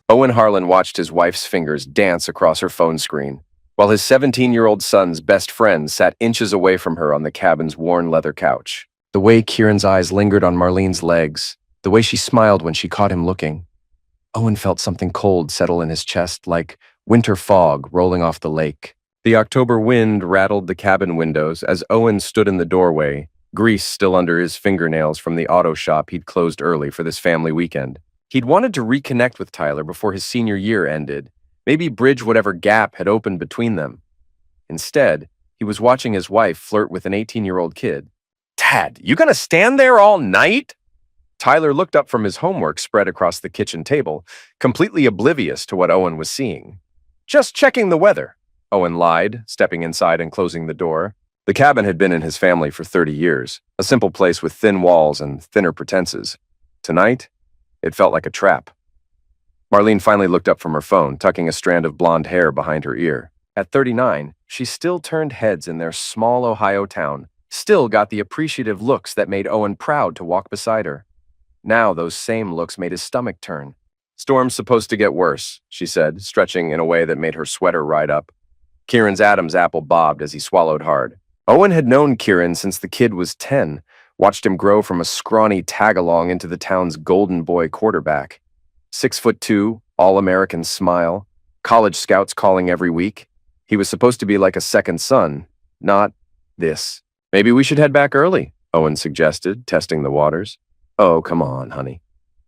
Owen Harlan watched his wife's fingers dance across her phone screen, while his 17-year-old son's best friend sat inches away from her on the cabin's worn leather couch. The way Kieran's eyes lingered on Marlene's legs, the way she smiled when she caught him looking. Owen felt something cold settle in his chest, like winter fog rolling off the lake. The October wind rattled the cabin windows as Owen stood in the doorway, grease still under his fingernails from the auto shop he'd closed early for this family weekend. He'd wanted to reconnect with Tyler before his senior year ended, maybe bridge whatever gap had opened between them. Instead, he was watching his wife flirt with an 18-year-old kid. "Dad, you gonna stand there all night?" Tyler looked up from his homework spread across the kitchen table, completely oblivious to what Owen was seeing. "Just checking the weather," Owen lied, stepping inside and closing the door. The cabin had been in his family for 30 years, a simple place with thin walls and thinner pretenses. Tonight, it felt like a trap. Marlene finally looked up from her phone, tucking a strand of blonde hair behind her ear. At 39, she still turned heads in their small Ohio town, still got the appreciative looks that made Owen proud to walk beside her. Now those same looks made his stomach turn. "Storm's supposed to get worse," she said, stretching in a way that made her sweater ride up. Kieran's Adam's apple bobbed as he swallowed hard. Owen had known Kieran since the kid was 10, watched him grow from a scrawny tag-along into the town's golden boy quarterback. 6'2", all-American smile, college scouts calling every week. He was supposed to be like a second son, not this. "Maybe we should head back early," Owen suggested, testing the waters. "Oh, come on, honey."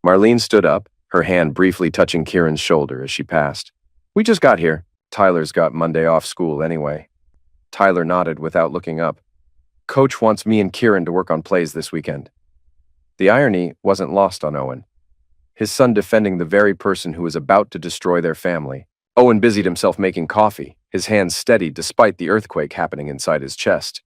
Marlene stood up, her hand briefly touching Kieran's shoulder as she passed. "We just got here. Tyler's got Monday off school anyway." Tyler nodded without looking up. "Coach wants me and Kieran to work on plays this weekend." The irony wasn't lost on Owen. His son defending the very person who was about to destroy their family. Owen busied himself making coffee, his hands steady despite the earthquake happening inside his chest.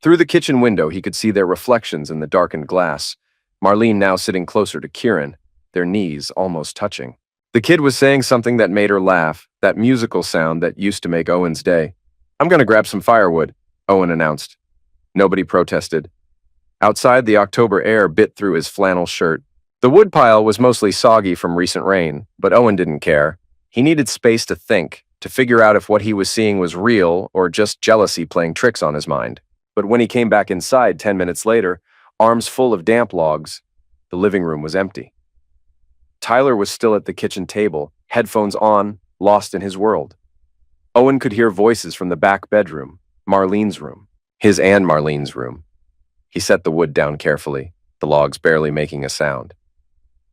Through the kitchen window, he could see their reflections in the darkened glass. Marlene now sitting closer to Kieran, their knees almost touching. The kid was saying something that made her laugh, that musical sound that used to make Owen's day. "I'm gonna grab some firewood," Owen announced. Nobody protested. Outside, the October air bit through his flannel shirt. The woodpile was mostly soggy from recent rain, but Owen didn't care. He needed space to think, to figure out if what he was seeing was real or just jealousy playing tricks on his mind. But when he came back inside 10 minutes later, arms full of damp logs, the living room was empty. Tyler was still at the kitchen table, headphones on, lost in his world. Owen could hear voices from the back bedroom, Marlene's room, his and Marlene's room. He set the wood down carefully, the logs barely making a sound.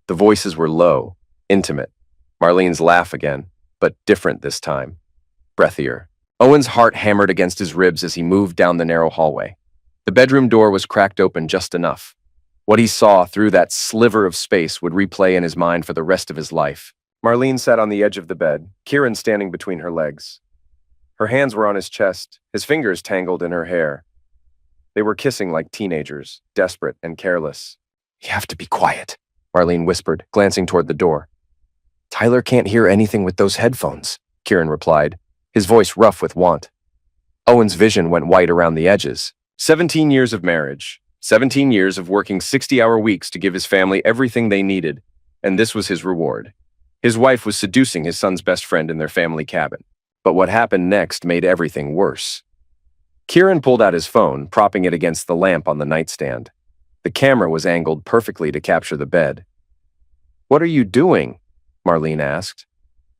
The voices were low, intimate. Marlene's laugh again, but different this time, breathier. Owen's heart hammered against his ribs as he moved down the narrow hallway. The bedroom door was cracked open just enough. What he saw through that sliver of space would replay in his mind for the rest of his life. Marlene sat on the edge of the bed, Kieran standing between her legs. Her hands were on his chest, his fingers tangled in her hair. They were kissing like teenagers, desperate and careless. "You have to be quiet," Marlene whispered, glancing toward the door. "Tyler can't hear anything with those headphones," Kieran replied, his voice rough with want. Owen's vision went white around the edges. 17 years of marriage, 17 years of working 60-hour weeks to give his family everything they needed, and this was his reward. His wife was seducing his son's best friend in their family cabin. But what happened next made everything worse. Kieran pulled out his phone, propping it against the lamp on the nightstand. The camera was angled perfectly to capture the bed. "What are you doing?" Marlene asked.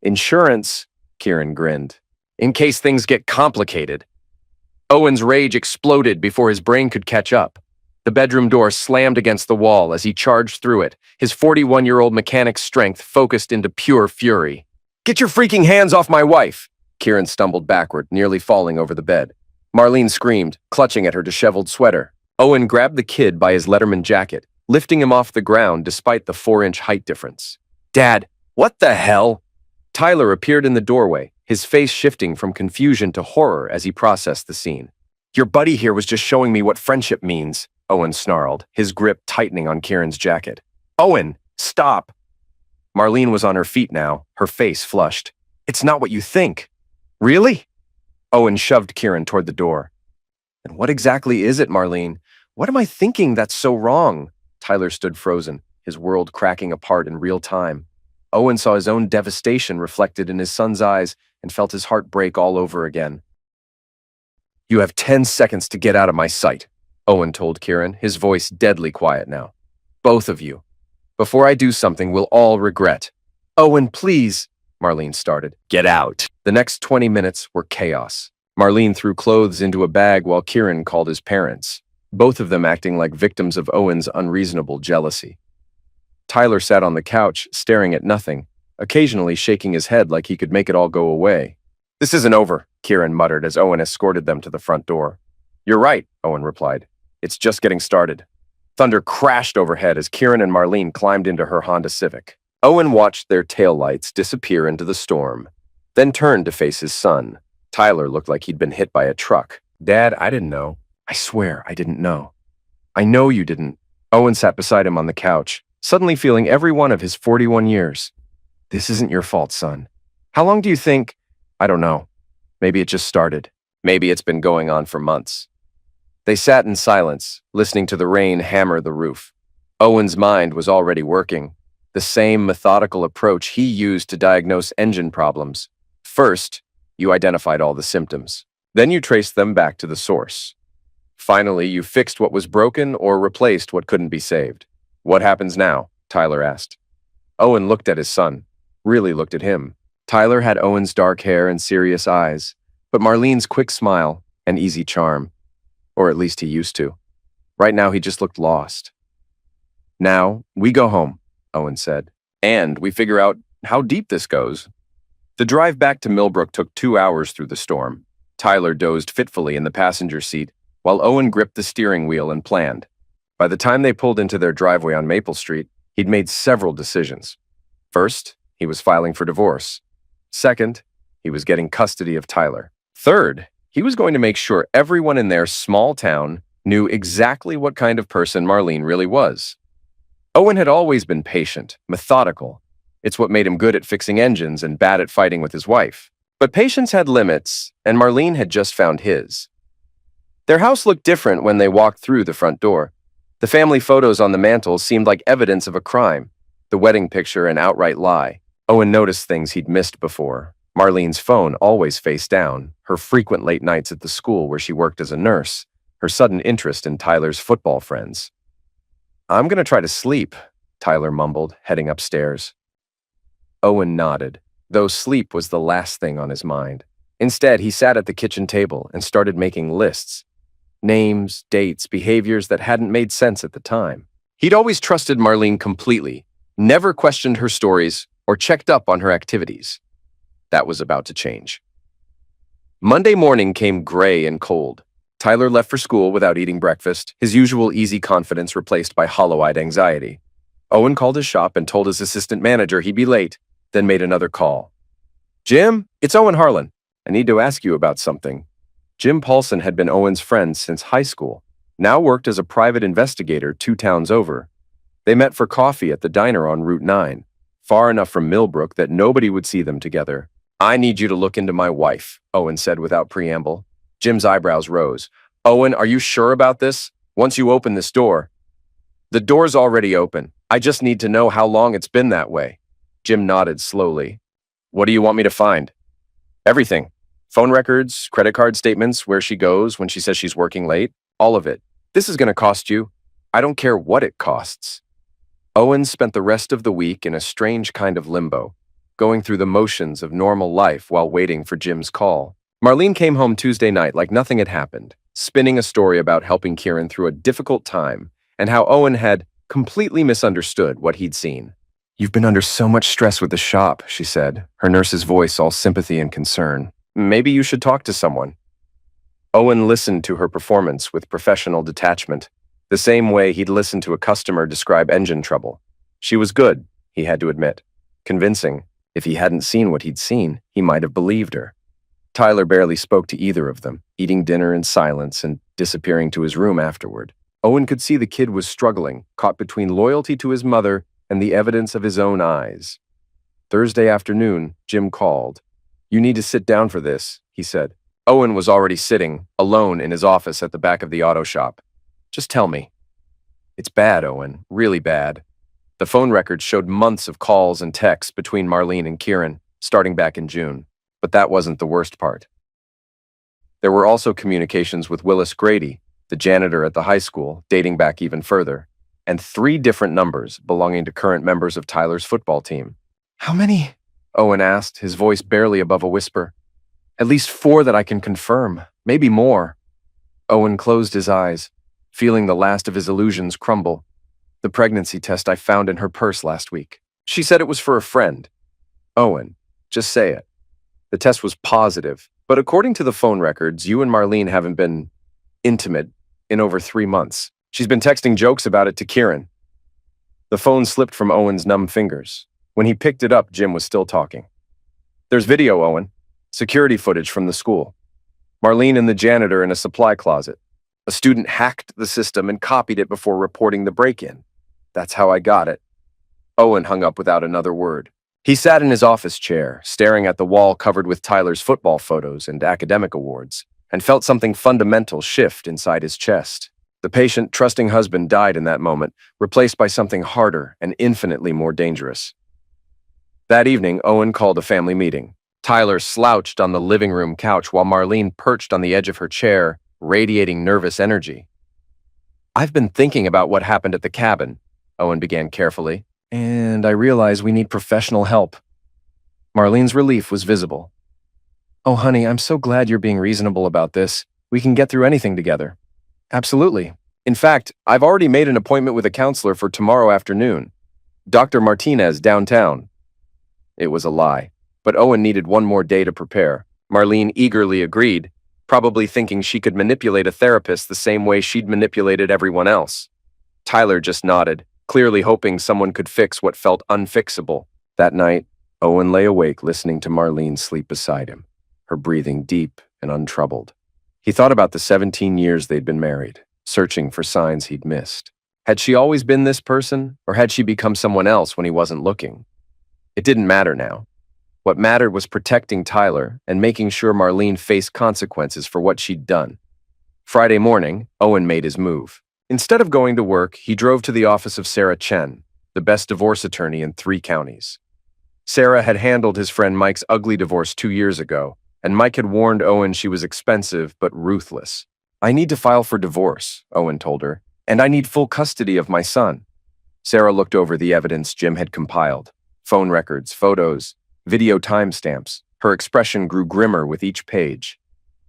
"Insurance," Kieran grinned. "In case things get complicated." Owen's rage exploded before his brain could catch up. The bedroom door slammed against the wall as he charged through it, his 41-year-old mechanic's strength focused into pure fury. "Get your freaking hands off my wife!" Kieran stumbled backward, nearly falling over the bed. Marlene screamed, clutching at her disheveled sweater. Owen grabbed the kid by his Letterman jacket, lifting him off the ground despite the 4-inch height difference. "Dad, what the hell?" Tyler appeared in the doorway, his face shifting from confusion to horror as he processed the scene. "Your buddy here was just showing me what friendship means," Owen snarled, his grip tightening on Kieran's jacket. "Owen, stop!" Marlene was on her feet now, her face flushed. "It's not what you think." "Really?" Owen shoved Kieran toward the door. "And what exactly is it, Marlene? What am I thinking that's so wrong?" Tyler stood frozen, his world cracking apart in real time. Owen saw his own devastation reflected in his son's eyes and felt his heart break all over again. "You have 10 seconds to get out of my sight," Owen told Kieran, his voice deadly quiet now. "Both of you. Before I do something we'll all regret." "Owen, please," Marlene started. "Get out." The next 20 minutes were chaos. Marlene threw clothes into a bag while Kieran called his parents, both of them acting like victims of Owen's unreasonable jealousy. Tyler sat on the couch, staring at nothing, occasionally shaking his head like he could make it all go away. "This isn't over," Kieran muttered as Owen escorted them to the front door. "You're right," Owen replied. "It's just getting started." Thunder crashed overhead as Kieran and Marlene climbed into her Honda Civic. Owen watched their taillights disappear into the storm, then turned to face his son. Tyler looked like he'd been hit by a truck. "Dad, I didn't know. I swear I didn't know." "I know you didn't." Owen sat beside him on the couch, suddenly feeling every one of his 41 years. "This isn't your fault, son. How long do you think?" "I don't know. Maybe it just started. Maybe it's been going on for months." They sat in silence, listening to the rain hammer the roof. Owen's mind was already working, the same methodical approach he used to diagnose engine problems. First, you identified all the symptoms. Then you traced them back to the source. Finally, you fixed what was broken or replaced what couldn't be saved. "What happens now?" Tyler asked. Owen looked at his son, really looked at him. Tyler had Owen's dark hair and serious eyes, but Marlene's quick smile and easy charm. Or at least he used to. Right now, he just looked lost. "Now, we go home," Owen said, "and we figure out how deep this goes." The drive back to Millbrook took 2 hours through the storm. Tyler dozed fitfully in the passenger seat, while Owen gripped the steering wheel and planned. By the time they pulled into their driveway on Maple Street, he'd made several decisions. First, he was filing for divorce. Second, he was getting custody of Tyler. Third, he was going to make sure everyone in their small town knew exactly what kind of person Marlene really was. Owen had always been patient, methodical. It's what made him good at fixing engines and bad at fighting with his wife. But patience had limits, and Marlene had just found his. Their house looked different when they walked through the front door. The family photos on the mantel seemed like evidence of a crime, the wedding picture an outright lie. Owen noticed things he'd missed before. Marlene's phone always face down, her frequent late nights at the school where she worked as a nurse, her sudden interest in Tyler's football friends. "I'm going to try to sleep," Tyler mumbled, heading upstairs. Owen nodded, though sleep was the last thing on his mind. Instead, he sat at the kitchen table and started making lists. Names, dates, behaviors that hadn't made sense at the time. He'd always trusted Marlene completely, never questioned her stories or checked up on her activities. That was about to change. Monday morning came gray and cold. Tyler left for school without eating breakfast, his usual easy confidence replaced by hollow-eyed anxiety. Owen called his shop and told his assistant manager he'd be late, then made another call. "Jim, it's Owen Harlan. I need to ask you about something." Jim Paulson had been Owen's friend since high school, now worked as a private investigator 2 towns over. They met for coffee at the diner on Route 9, far enough from Millbrook that nobody would see them together. "I need you to look into my wife," Owen said without preamble. Jim's eyebrows rose. "Owen, are you sure about this? Once you open this door." "The door's already open. I just need to know how long it's been that way." Jim nodded slowly. "What do you want me to find?" "Everything. Phone records, credit card statements, where she goes when she says she's working late, all of it. This is going to cost you. I don't care what it costs." Owen spent the rest of the week in a strange kind of limbo, going through the motions of normal life while waiting for Jim's call. Marlene came home Tuesday night like nothing had happened, spinning a story about helping Kieran through a difficult time and how Owen had completely misunderstood what he'd seen. "You've been under so much stress with the shop," she said, her nurse's voice all sympathy and concern. "Maybe you should talk to someone." Owen listened to her performance with professional detachment, the same way he'd listened to a customer describe engine trouble. She was good, he had to admit. Convincing. If he hadn't seen what he'd seen, he might have believed her. Tyler barely spoke to either of them, eating dinner in silence and disappearing to his room afterward. Owen could see the kid was struggling, caught between loyalty to his mother and the evidence of his own eyes. Thursday afternoon, Jim called. "You need to sit down for this," he said. Owen was already sitting, alone in his office at the back of the auto shop. "Just tell me." "It's bad, Owen, really bad. The phone records showed months of calls and texts between Marlene and Kieran, starting back in June. But that wasn't the worst part. There were also communications with Willis Grady, the janitor at the high school, dating back even further, and 3 different numbers belonging to current members of Tyler's football team. "How many?" Owen asked, his voice barely above a whisper. "At least 4 that I can confirm, maybe more." Owen closed his eyes, feeling the last of his illusions crumble. "The pregnancy test I found in her purse last week. She said it was for a friend." "Owen, just say it." "The test was positive, but according to the phone records, you and Marlene haven't been intimate in over 3 months. She's been texting jokes about it to Kieran." The phone slipped from Owen's numb fingers. When he picked it up, Jim was still talking. "There's video, Owen. Security footage from the school. Marlene and the janitor in a supply closet. A student hacked the system and copied it before reporting the break-in. That's how I got it." Owen hung up without another word. He sat in his office chair, staring at the wall covered with Tyler's football photos and academic awards, and felt something fundamental shift inside his chest. The patient, trusting husband died in that moment, replaced by something harder and infinitely more dangerous. That evening, Owen called a family meeting. Tyler slouched on the living room couch while Marlene perched on the edge of her chair, radiating nervous energy. "I've been thinking about what happened at the cabin," Owen began carefully, "and I realize we need professional help." Marlene's relief was visible. "Oh, honey, I'm so glad you're being reasonable about this. We can get through anything together." "Absolutely. In fact, I've already made an appointment with a counselor for tomorrow afternoon. Dr. Martinez, downtown." It was a lie, but Owen needed one more day to prepare. Marlene eagerly agreed, probably thinking she could manipulate a therapist the same way she'd manipulated everyone else. Tyler just nodded, clearly hoping someone could fix what felt unfixable. That night, Owen lay awake listening to Marlene sleep beside him, her breathing deep and untroubled. He thought about the 17 years they'd been married, searching for signs he'd missed. Had she always been this person, or had she become someone else when he wasn't looking? It didn't matter now. What mattered was protecting Tyler and making sure Marlene faced consequences for what she'd done. Friday morning, Owen made his move. Instead of going to work, he drove to the office of Sarah Chen, the best divorce attorney in 3 counties. Sarah had handled his friend Mike's ugly divorce 2 years ago, and Mike had warned Owen she was expensive but ruthless. "I need to file for divorce," Owen told her, "and I need full custody of my son." Sarah looked over the evidence Jim had compiled. Phone records, photos, video timestamps. Her expression grew grimmer with each page.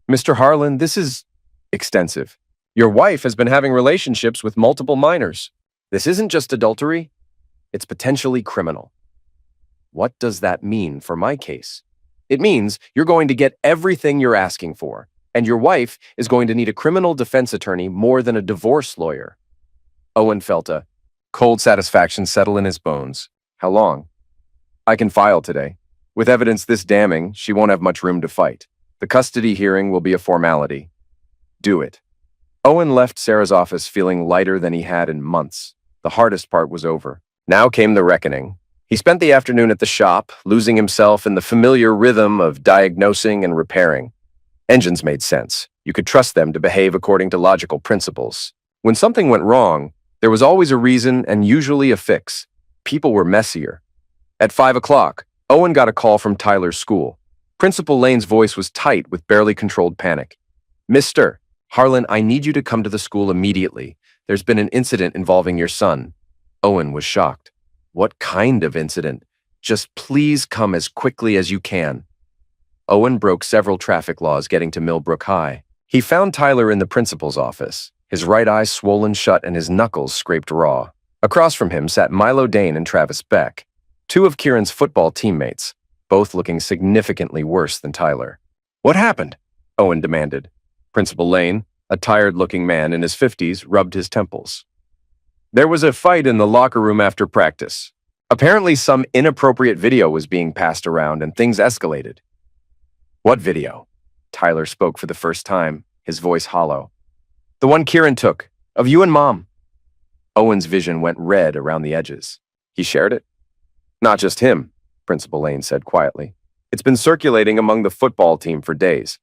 "Mr. Harlan, this is extensive. Your wife has been having relationships with multiple minors. This isn't just adultery. It's potentially criminal." "What does that mean for my case?" "It means you're going to get everything you're asking for, and your wife is going to need a criminal defense attorney more than a divorce lawyer." Owen felt a cold satisfaction settle in his bones. "How long?" "I can file today. With evidence this damning, she won't have much room to fight. The custody hearing will be a formality." "Do it." Owen left Sarah's office feeling lighter than he had in months. The hardest part was over. Now came the reckoning. He spent the afternoon at the shop, losing himself in the familiar rhythm of diagnosing and repairing. Engines made sense. You could trust them to behave according to logical principles. When something went wrong, there was always a reason and usually a fix. People were messier. At 5 o'clock, Owen got a call from Tyler's school. Principal Lane's voice was tight with barely controlled panic. "Mr. Harlan, I need you to come to the school immediately. There's been an incident involving your son." Owen was shocked. "What kind of incident?" "Just please come as quickly as you can." Owen broke several traffic laws getting to Millbrook High. He found Tyler in the principal's office, his right eye swollen shut and his knuckles scraped raw. Across from him sat Milo Dane and Travis Beck, 2 of Kieran's football teammates, both looking significantly worse than Tyler. "What happened?" Owen demanded. Principal Lane, a tired-looking man in his 50s, rubbed his temples. "There was a fight in the locker room after practice. Apparently some inappropriate video was being passed around and things escalated." "What video?" Tyler spoke for the first time, his voice hollow. "The one Kieran took, of you and Mom." Owen's vision went red around the edges. "He shared it?" "Not just him," Principal Lane said quietly. "It's been circulating among the football team for days.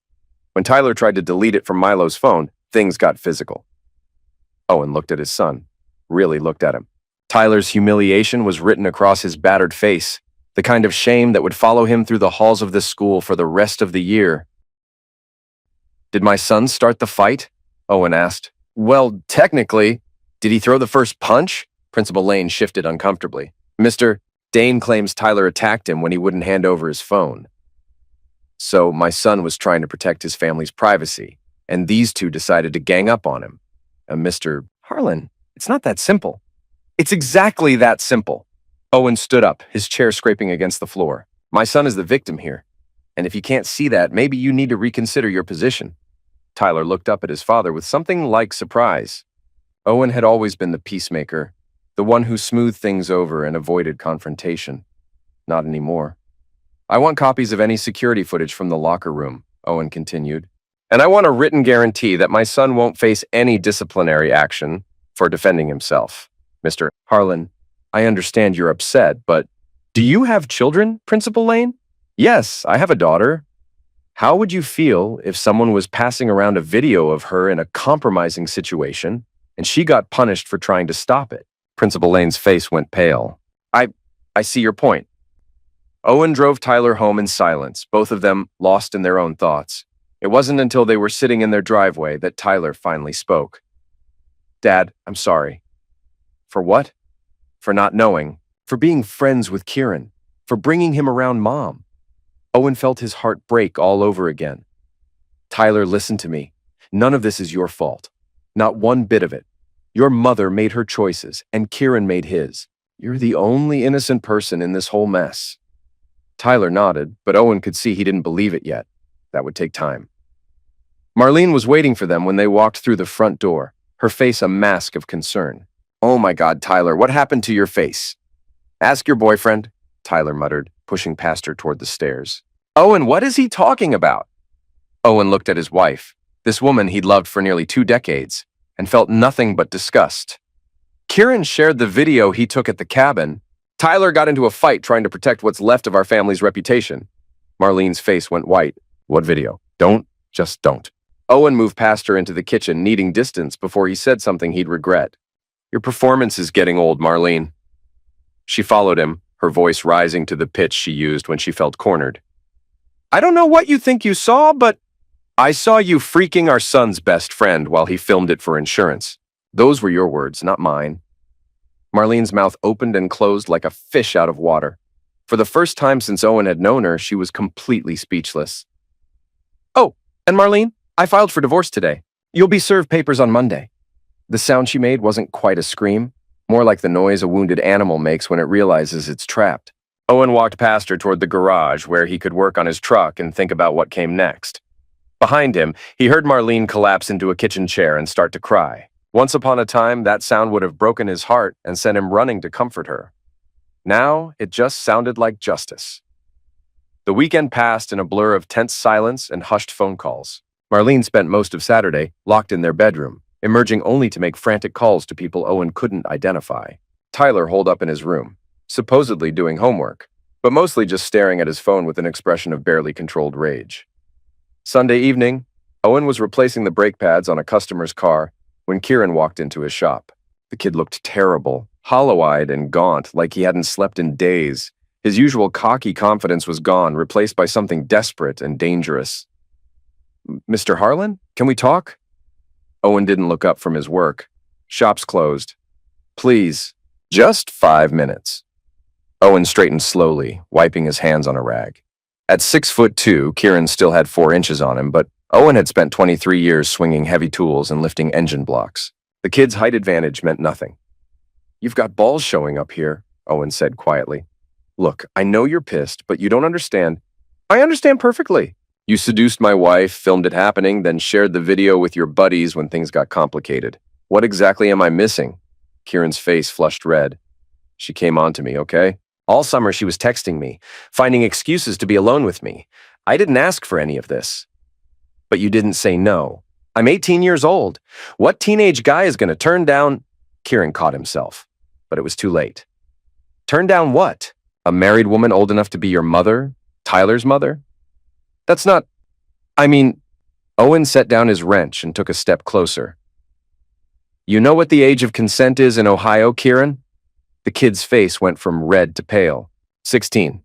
When Tyler tried to delete it from Milo's phone, things got physical." Owen looked at his son, really looked at him. Tyler's humiliation was written across his battered face, the kind of shame that would follow him through the halls of this school for the rest of the year. "Did my son start the fight?" Owen asked. "Well, technically. Did he throw the first punch?" Principal Lane shifted uncomfortably. "Mr. Dane claims Tyler attacked him when he wouldn't hand over his phone. So my son was trying to protect his family's privacy, and these two decided to gang up on him." Mr. Harlan, it's not that simple. "It's exactly that simple." Owen stood up, his chair scraping against the floor. "My son is the victim here, and if you can't see that, maybe you need to reconsider your position." Tyler looked up at his father with something like surprise. Owen had always been the peacemaker, the one who smoothed things over and avoided confrontation. Not anymore. "I want copies of any security footage from the locker room," Owen continued. "And I want a written guarantee that my son won't face any disciplinary action for defending himself." "Mr. Harlan, I understand you're upset, but do you have children, Principal Lane?" "Yes, I have a daughter." "How would you feel if someone was passing around a video of her in a compromising situation and she got punished for trying to stop it?" Principal Lane's face went pale. I see your point." Owen drove Tyler home in silence, both of them lost in their own thoughts. It wasn't until they were sitting in their driveway that Tyler finally spoke. "Dad, I'm sorry." "For what?" "For not knowing, for being friends with Kieran, for bringing him around Mom." Owen felt his heart break all over again. "Tyler, listen to me. None of this is your fault. Not one bit of it. Your mother made her choices, and Kieran made his. You're the only innocent person in this whole mess." Tyler nodded, but Owen could see he didn't believe it yet. That would take time. Marlene was waiting for them when they walked through the front door, her face a mask of concern. "Oh my God, Tyler, what happened to your face?" "Ask your boyfriend," Tyler muttered, pushing past her toward the stairs. "Owen, what is he talking about?" Owen looked at his wife, this woman he'd loved for nearly 2 decades, and felt nothing but disgust. "Kieran shared the video he took at the cabin. Tyler got into a fight trying to protect what's left of our family's reputation." Marlene's face went white. "What video? Just don't." Owen moved past her into the kitchen, needing distance before he said something he'd regret. "Your performance is getting old, Marlene." She followed him, her voice rising to the pitch she used when she felt cornered. "I don't know what you think you saw, but I saw you freaking our son's best friend while he filmed it for insurance. Those were your words, not mine." Marlene's mouth opened and closed like a fish out of water. For the first time since Owen had known her, she was completely speechless. "Oh, and Marlene, I filed for divorce today. You'll be served papers on Monday." The sound she made wasn't quite a scream, more like the noise a wounded animal makes when it realizes it's trapped. Owen walked past her toward the garage where he could work on his truck and think about what came next. Behind him, he heard Marlene collapse into a kitchen chair and start to cry. Once upon a time, that sound would have broken his heart and sent him running to comfort her. Now, it just sounded like justice. The weekend passed in a blur of tense silence and hushed phone calls. Marlene spent most of Saturday locked in their bedroom, emerging only to make frantic calls to people Owen couldn't identify. Tyler holed up in his room, supposedly doing homework, but mostly just staring at his phone with an expression of barely controlled rage. Sunday evening, Owen was replacing the brake pads on a customer's car when Kieran walked into his shop. The kid looked terrible, hollow-eyed and gaunt, like he hadn't slept in days. His usual cocky confidence was gone, replaced by something desperate and dangerous. "Mr. Harlan, can we talk?" Owen didn't look up from his work. "Shop's closed. Please, just 5 minutes." Owen straightened slowly, wiping his hands on a rag. At 6'2", Kieran still had 4 inches on him, but Owen had spent 23 years swinging heavy tools and lifting engine blocks. The kid's height advantage meant nothing. "You've got balls showing up here," Owen said quietly. "Look, I know you're pissed, but you don't understand." "I understand perfectly. You seduced my wife, filmed it happening, then shared the video with your buddies when things got complicated. What exactly am I missing?" Kieran's face flushed red. "She came on to me, okay? All summer she was texting me, finding excuses to be alone with me. I didn't ask for any of this." "But you didn't say no. I'm 18 years old. What teenage guy is going to turn down—" Kieran caught himself, but it was too late. "Turn down what? A married woman old enough to be your mother? Tyler's mother? That's not— I mean—" Owen set down his wrench and took a step closer. "You know what the age of consent is in Ohio, Kieran? The kid's face went from red to pale. 16.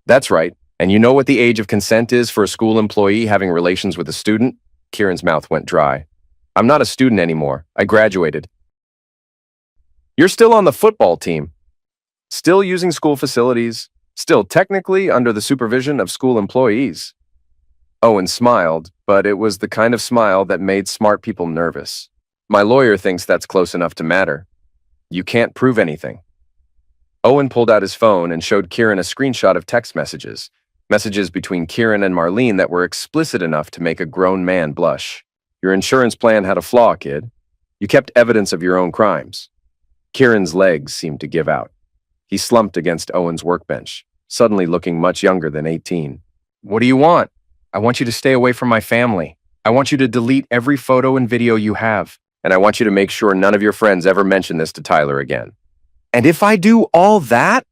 That's right. And you know what the age of consent is for a school employee having relations with a student? Kieran's mouth went dry. I'm not a student anymore. I graduated. You're still on the football team. Still using school facilities. Still technically under the supervision of school employees. Owen smiled, but it was the kind of smile that made smart people nervous. My lawyer thinks that's close enough to matter. You can't prove anything. Owen pulled out his phone and showed Kieran a screenshot of text messages. Messages between Kieran and Marlene that were explicit enough to make a grown man blush. Your insurance plan had a flaw, kid. You kept evidence of your own crimes. Kieran's legs seemed to give out. He slumped against Owen's workbench, suddenly looking much younger than 18. What do you want? I want you to stay away from my family. I want you to delete every photo and video you have. And I want you to make sure none of your friends ever mention this to Tyler again. And if I do all that,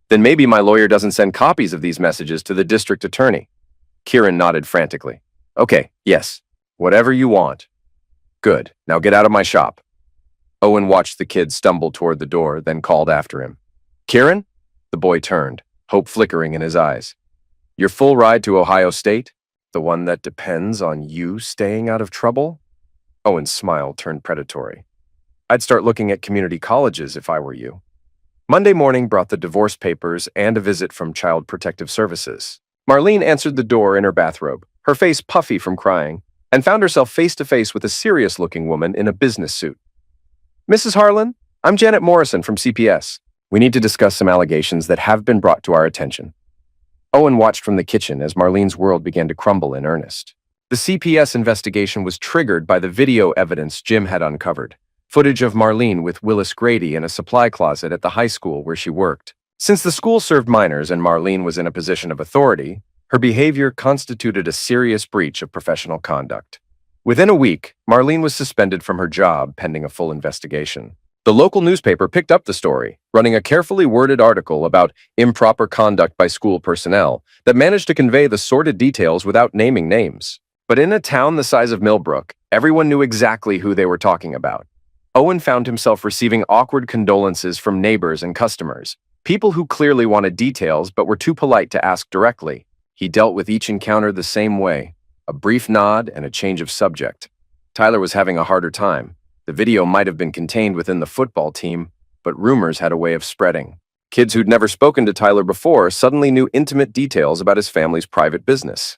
then maybe my lawyer doesn't send copies of these messages to the district attorney. Kieran nodded frantically. Okay, yes, whatever you want. Good, now get out of my shop. Owen watched the kid stumble toward the door, then called after him. Kieran? The boy turned, hope flickering in his eyes. Your full ride to Ohio State? The one that depends on you staying out of trouble? Owen's smile turned predatory. I'd start looking at community colleges if I were you. Monday morning brought the divorce papers and a visit from Child Protective Services. Marlene answered the door in her bathrobe, her face puffy from crying, and found herself face-to-face with a serious-looking woman in a business suit. Mrs. Harlan, I'm Janet Morrison from CPS. We need to discuss some allegations that have been brought to our attention. Owen watched from the kitchen as Marlene's world began to crumble in earnest. The CPS investigation was triggered by the video evidence Jim had uncovered. Footage of Marlene with Willis Grady in a supply closet at the high school where she worked. Since the school served minors and Marlene was in a position of authority, her behavior constituted a serious breach of professional conduct. Within a week, Marlene was suspended from her job pending a full investigation. The local newspaper picked up the story, running a carefully worded article about improper conduct by school personnel that managed to convey the sordid details without naming names. But in a town the size of Millbrook, everyone knew exactly who they were talking about. Owen found himself receiving awkward condolences from neighbors and customers, people who clearly wanted details but were too polite to ask directly. He dealt with each encounter the same way, a brief nod and a change of subject. Tyler was having a harder time. The video might have been contained within the football team, but rumors had a way of spreading. Kids who'd never spoken to Tyler before suddenly knew intimate details about his family's private business.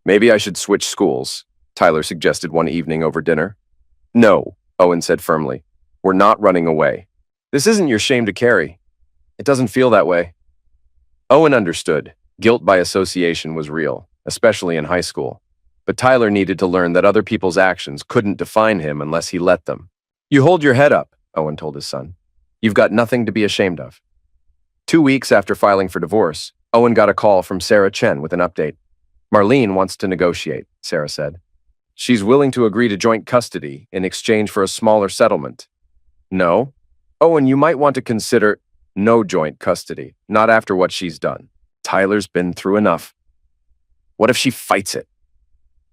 Maybe I should switch schools, Tyler suggested one evening over dinner. No, Owen said firmly. We're not running away. This isn't your shame to carry. It doesn't feel that way. Owen understood. Guilt by association was real, especially in high school. But Tyler needed to learn that other people's actions couldn't define him unless he let them. You hold your head up, Owen told his son. You've got nothing to be ashamed of. 2 weeks after filing for divorce, Owen got a call from Sarah Chen with an update. Marlene wants to negotiate, Sarah said. She's willing to agree to joint custody in exchange for a smaller settlement. No? Owen, you might want to consider no joint custody, not after what she's done. Tyler's been through enough. What if she fights it?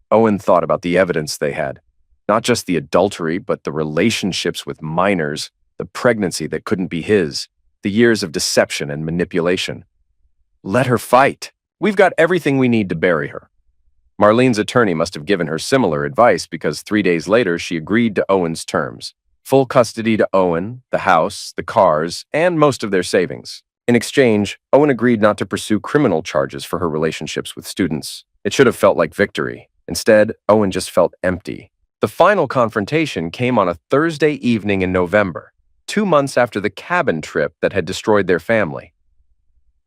Owen thought about the evidence they had. Not just the adultery, but the relationships with minors, the pregnancy that couldn't be his, the years of deception and manipulation. Let her fight. We've got everything we need to bury her. Marlene's attorney must have given her similar advice because 3 days later she agreed to Owen's terms. Full custody to Owen, the house, the cars, and most of their savings. In exchange, Owen agreed not to pursue criminal charges for her relationships with students. It should have felt like victory. Instead, Owen just felt empty. The final confrontation came on a Thursday evening in November, 2 months after the cabin trip that had destroyed their family.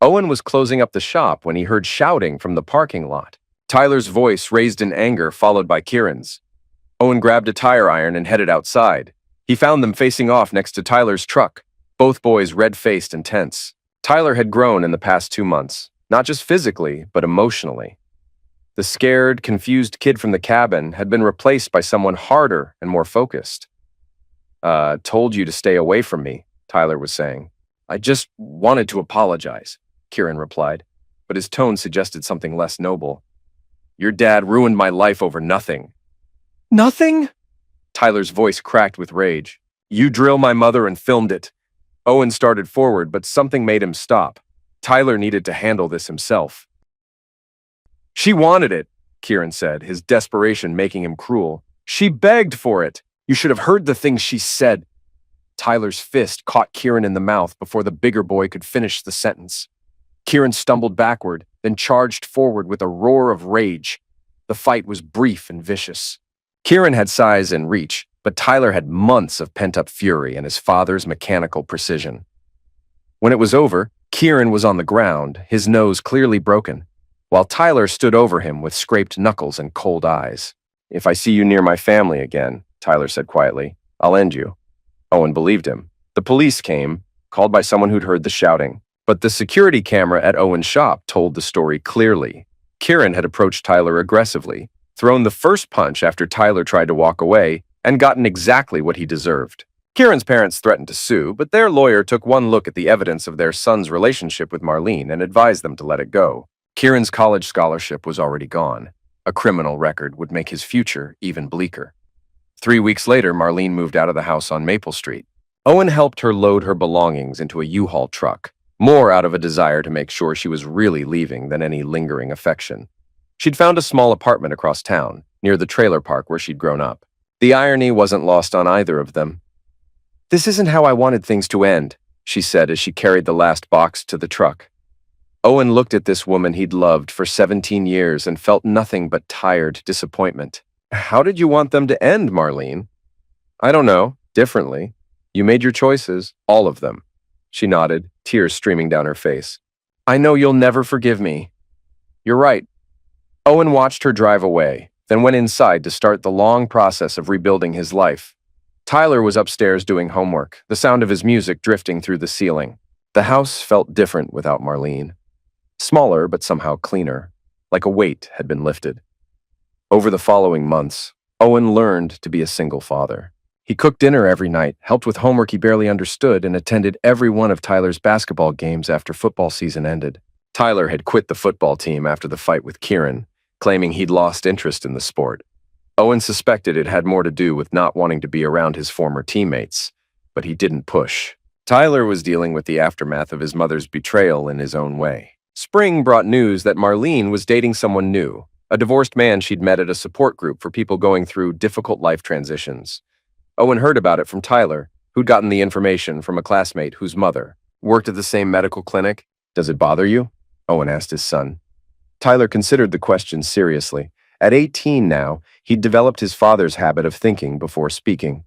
Owen was closing up the shop when he heard shouting from the parking lot. Tyler's voice raised in anger, followed by Kieran's. Owen grabbed a tire iron and headed outside. He found them facing off next to Tyler's truck, both boys red-faced and tense. Tyler had grown in the past 2 months, not just physically, but emotionally. The scared, confused kid from the cabin had been replaced by someone harder and more focused. Told you to stay away from me, Tyler was saying. I just wanted to apologize, Kieran replied, but his tone suggested something less noble. Your dad ruined my life over nothing. Nothing? Tyler's voice cracked with rage. You drill my mother and filmed it. Owen started forward, but something made him stop. Tyler needed to handle this himself. She wanted it, Kieran said, his desperation making him cruel. She begged for it. You should have heard the things she said. Tyler's fist caught Kieran in the mouth before the bigger boy could finish the sentence. Kieran stumbled backward, then charged forward with a roar of rage. The fight was brief and vicious. Kieran had size and reach, but Tyler had months of pent-up fury and his father's mechanical precision. When it was over, Kieran was on the ground, his nose clearly broken, while Tyler stood over him with scraped knuckles and cold eyes. If I see you near my family again, Tyler said quietly, I'll end you. Owen believed him. The police came, called by someone who'd heard the shouting. But the security camera at Owen's shop told the story clearly. Kieran had approached Tyler aggressively, thrown the first punch after Tyler tried to walk away, and gotten exactly what he deserved. Kieran's parents threatened to sue, but their lawyer took one look at the evidence of their son's relationship with Marlene and advised them to let it go. Kieran's college scholarship was already gone. A criminal record would make his future even bleaker. 3 weeks later, Marlene moved out of the house on Maple Street. Owen helped her load her belongings into a U-Haul truck, more out of a desire to make sure she was really leaving than any lingering affection. She'd found a small apartment across town, near the trailer park where she'd grown up. The irony wasn't lost on either of them. This isn't how I wanted things to end, she said as she carried the last box to the truck. Owen looked at this woman he'd loved for 17 years and felt nothing but tired disappointment. How did you want them to end, Marlene? I don't know, differently. You made your choices, all of them. She nodded, tears streaming down her face. I know you'll never forgive me. You're right. Owen watched her drive away, then went inside to start the long process of rebuilding his life. Tyler was upstairs doing homework, the sound of his music drifting through the ceiling. The house felt different without Marlene. Smaller, but somehow cleaner, like a weight had been lifted. Over the following months, Owen learned to be a single father. He cooked dinner every night, helped with homework he barely understood, and attended every one of Tyler's basketball games after football season ended. Tyler had quit the football team after the fight with Kieran, claiming he'd lost interest in the sport. Owen suspected it had more to do with not wanting to be around his former teammates, but he didn't push. Tyler was dealing with the aftermath of his mother's betrayal in his own way. Spring brought news that Marlene was dating someone new, a divorced man she'd met at a support group for people going through difficult life transitions. Owen heard about it from Tyler, who'd gotten the information from a classmate whose mother worked at the same medical clinic. Does it bother you? Owen asked his son. Tyler considered the question seriously. At 18 now, he'd developed his father's habit of thinking before speaking.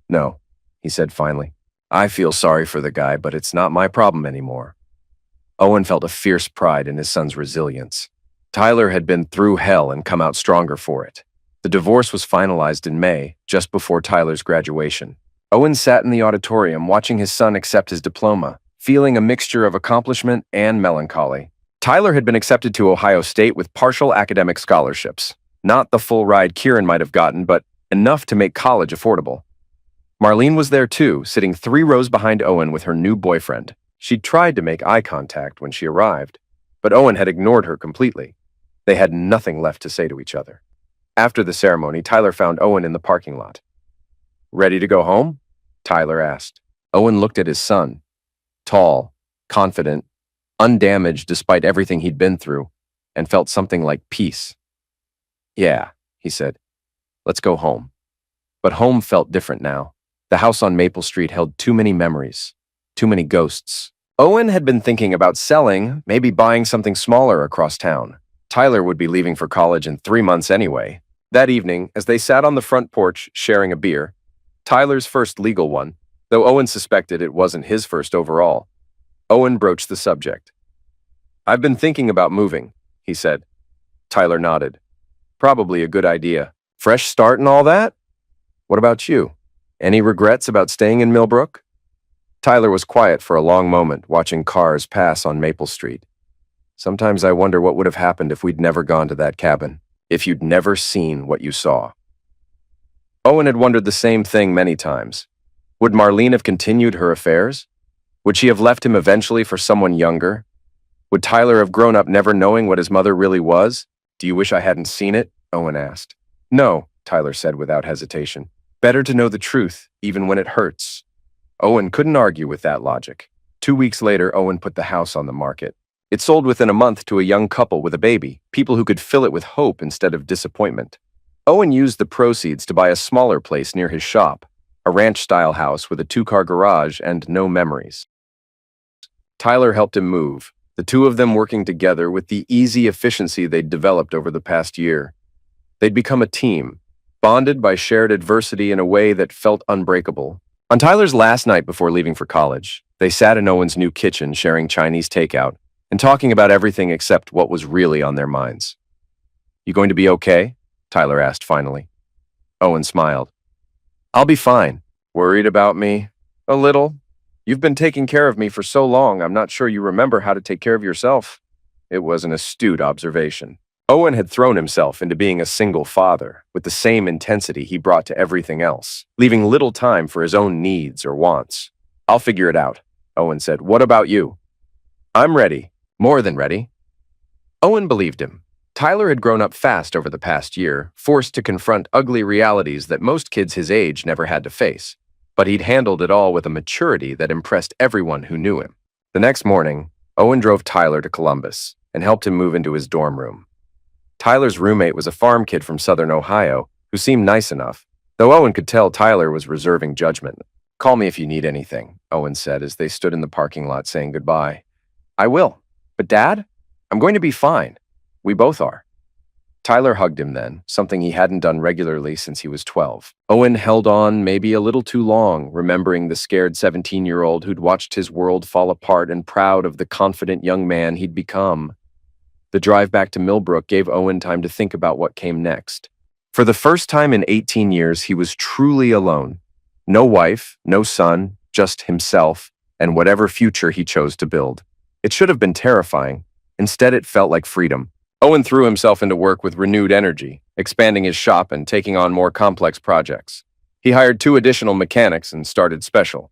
No, he said finally. I feel sorry for the guy, but it's not my problem anymore. Owen felt a fierce pride in his son's resilience. Tyler had been through hell and come out stronger for it. The divorce was finalized in May, just before Tyler's graduation. Owen sat in the auditorium watching his son accept his diploma, feeling a mixture of accomplishment and melancholy. Tyler had been accepted to Ohio State with partial academic scholarships. Not the full ride Kieran might have gotten, but enough to make college affordable. Marlene was there too, sitting 3 rows behind Owen with her new boyfriend. She'd tried to make eye contact when she arrived, but Owen had ignored her completely. They had nothing left to say to each other. After the ceremony, Tyler found Owen in the parking lot. Ready to go home? Tyler asked. Owen looked at his son. Tall, confident, undamaged despite everything he'd been through, and felt something like peace. Yeah, he said. Let's go home. But home felt different now. The house on Maple Street held too many memories, too many ghosts. Owen had been thinking about selling, maybe buying something smaller across town. Tyler would be leaving for college in 3 months anyway. That evening, as they sat on the front porch sharing a beer, Tyler's first legal one, though Owen suspected it wasn't his first overall, Owen broached the subject. I've been thinking about moving, he said. Tyler nodded. Probably a good idea. Fresh start and all that? What about you? Any regrets about staying in Millbrook? Tyler was quiet for a long moment, watching cars pass on Maple Street. Sometimes I wonder what would have happened if we'd never gone to that cabin, if you'd never seen what you saw. Owen had wondered the same thing many times. Would Marlene have continued her affairs? Would she have left him eventually for someone younger? Would Tyler have grown up never knowing what his mother really was? Do you wish I hadn't seen it? Owen asked. No, Tyler said without hesitation. Better to know the truth, even when it hurts. Owen couldn't argue with that logic. 2 weeks later, Owen put the house on the market. It sold within a month to a young couple with a baby, people who could fill it with hope instead of disappointment. Owen used the proceeds to buy a smaller place near his shop, a ranch-style house with a 2-car garage and no memories. Tyler helped him move, the two of them working together with the easy efficiency they'd developed over the past year. They'd become a team, bonded by shared adversity in a way that felt unbreakable. On Tyler's last night before leaving for college, they sat in Owen's new kitchen sharing Chinese takeout and talking about everything except what was really on their minds. "You going to be okay?" Tyler asked finally. Owen smiled. "I'll be fine." "Worried about me?" "A little. You've been taking care of me for so long, I'm not sure you remember how to take care of yourself." It was an astute observation. Owen had thrown himself into being a single father with the same intensity he brought to everything else, leaving little time for his own needs or wants. "I'll figure it out," Owen said. "What about you?" "I'm ready. More than ready." Owen believed him. Tyler had grown up fast over the past year, forced to confront ugly realities that most kids his age never had to face. But he'd handled it all with a maturity that impressed everyone who knew him. The next morning, Owen drove Tyler to Columbus and helped him move into his dorm room. Tyler's roommate was a farm kid from southern Ohio who seemed nice enough, though Owen could tell Tyler was reserving judgment. "Call me if you need anything," Owen said as they stood in the parking lot saying goodbye. "I will. But Dad, I'm going to be fine. We both are." Tyler hugged him then, something he hadn't done regularly since he was 12. Owen held on maybe a little too long, remembering the scared 17-year-old who'd watched his world fall apart and proud of the confident young man he'd become. The drive back to Millbrook gave Owen time to think about what came next. For the first time in 18 years, he was truly alone. No wife, no son, just himself, and whatever future he chose to build. It should have been terrifying. Instead, it felt like freedom. Owen threw himself into work with renewed energy, expanding his shop and taking on more complex projects. He hired 2 additional mechanics and started Special,